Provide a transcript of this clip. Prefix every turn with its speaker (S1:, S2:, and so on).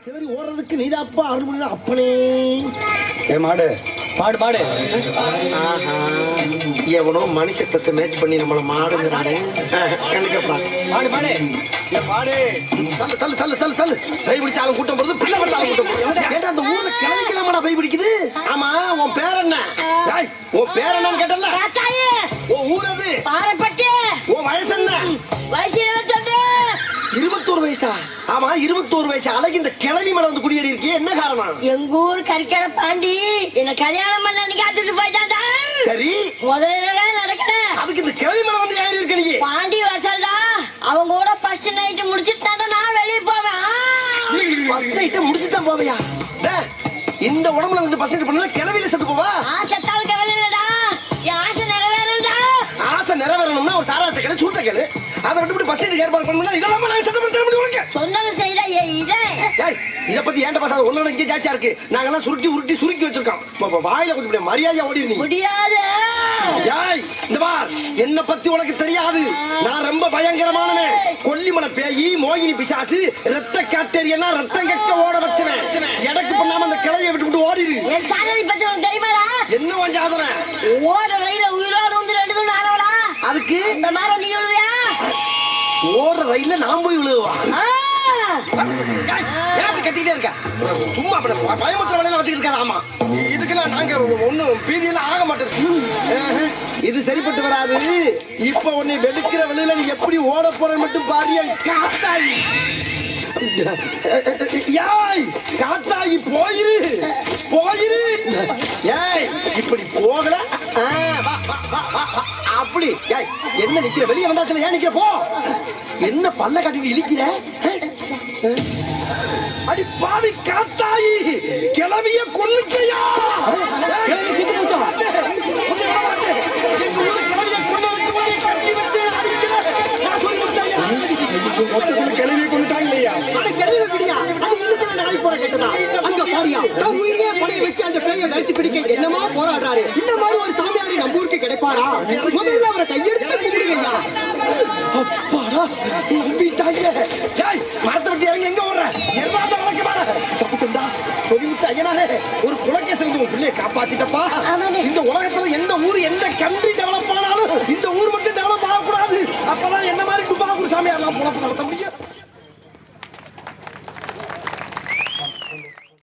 S1: சிதறி ஓடுறதுக்கு நீதாப்பா அருள்மொழி அப்பனே.
S2: ஏ மாடு
S3: பாடு பாடு.
S1: எவனோ மனுஷத்தை மேட்ச் பண்ணி நம்மள மாடுங்கிறானே. கணக்கப்பா
S3: பாடு பாடு பாடு.
S1: தள்ளு தள்ளு தள்ளு தள்ளு தள்ளு. பை பிடிச்சாலும் கூட்டம் போறது, பிள்ளை பட்டாலும் கூட்டம் போறது. ஏன்டா அந்த ஊர்ல கிளம்பிக்கலாமாடா பை பிடிக்குது? ஆமா, உன் பேர் என்ன? உன் பேர் என்னன்னு கேட்டல. உன் ஊர் அது?
S4: பாறைப்பட்டி.
S1: உன் வயசு என்ன?
S4: வயசு
S1: 21 வயசா? ஆமா, 21 வயசு அழகு இந்த கிளவி மேல வந்து குடியேறி இருக்கே, என்ன காரணம்?
S4: எங்க ஊர் கரிக்கரை பாண்டி என்ன கல்யாணம் பண்ண காத்துட்டு போயிட்டாடா.
S1: சரி,
S4: முதல்ல நடக்கல.
S1: அதுக்கு இந்த கிளவி மேல வந்து ஏறி இருக்க நீ?
S4: பாண்டி வசல்டா. அவங்க கூட ஃபர்ஸ்ட் நைட் முடிச்சிட்டு நான் வெளிய போவேன்.
S1: ஃபர்ஸ்ட் நைட் முடிச்சிட்டு தான் போவியா? இந்த உடம்புல வந்து ஃபர்ஸ்ட் நைட் பண்ணல கிளவில செத்து போவா?
S4: செத்தாலும் கவலை இல்லடா, என் ஆசை நிறைவேறும்டா.
S1: ஆசை நிறைவேறணும்னா ஒரு சாராட்ட கேளு, சூட்ட கேளு. அதை விட்டு ஃபர்ஸ்ட் நைட் ஏற்பாடு பண்ணனும்னா இதெல்லாம் நான் சத்தம் பண்ண முடியும் உனக்கு.
S4: சொன்னது செய்டா.
S1: இத பத்தி ஏன்டா பாசாத ஒண்ணு இங்க ஜாஸ்தியா இருக்கு. நாங்க எல்லாம் சுருட்டி சுருக்கி வச்சிருக்கோம். வாயில கொஞ்சம் மரியாதையா ஓடி நீ.
S4: முடியாது.
S1: ஏய், இந்த பார், என்ன பத்தி உனக்கு தெரியாது. நான் ரொம்ப பயங்கரமானவன். கொல்லிமலை பேயி, மோகினி பிசாசு, ரத்த காட்டேரியனா ரத்தம் கக்க ஓட வச்சவன். எடக்கு பண்ணாம அந்த கிளையை விட்டு ஓடிரு.
S4: என் சாதனை பத்தி உனக்கு தெரியுமாடா?
S1: என்ன உன் சாதனை?
S4: ஓட ரயில உயிரோடு வந்து 2 தூண் ஆனவடா.
S1: அதுக்கு
S4: இந்த மாதிரி நீ விழுவியா?
S1: ஓடுற ரயில்ல நான் போய் விழுவா? கட்டிட்டே இருக்க சும்மா பயமுத்திர வேலையில வச்சுக்கிட்டு இருக்காரு. ஆமா, இதுக்கெல்லாம் நாங்க ஒண்ணும் பீதியெல்லாம் ஆக மாட்டேன். இது சரிப்பட்டு வராது. இப்ப உன்னை வெளுக்கிற வெளியில நீ எப்படி ஓட போற மட்டும் பாரு. காத்தாயி காத்தாயி போயிரு போயிரு. ஏய், இப்படி போகல. அப்படி என்ன நிக்கிற? வெளியே வந்தாச்சுல ஏன் நிக்கிற? போ. என்ன பல்ல காட்டி இழிக்கிற? அடி பாவி காத்தாயி, கிளவிய கொல்லுக்கையா? கிளவி செத்து போச்சா?
S2: கிளவியை கொண்டுட்டாங்க இல்லையா?
S1: கிளவி பிடியா? அது இன்னும் நாளை போற கேட்டதா? அங்க பாரியா உயிரியே படைய வச்சு அந்த பேயை வச்சு பிடிக்க என்னமா போராடுறாரு. இந்த மாதிரி ஒரு சாமியாரி நம்ம ஊருக்கு கிடைப்பாரா? முதல்ல அவரை கையெடுத்து கும்பிடுங்கய்யா. அப்பாடா, நம்பிட்டாங்க. மரத்தை விட்டு இறங்கி எங்க ஓடுற? ஒரு குலக்கே செஞ்சு பிள்ளைய காப்பாத்திட்டப்பா. இந்த உலகத்துல எந்த ஊர் எந்த கண்ட்ரி டெவலப் ஆனாலும் இந்த ஊர் மட்டும் டெவலப் ஆகக்கூடாது. அப்பதான் என்ன மாதிரி துபாகூர் சாமியாரெல்லாம் பொழப்பு நடத்த முடியும்.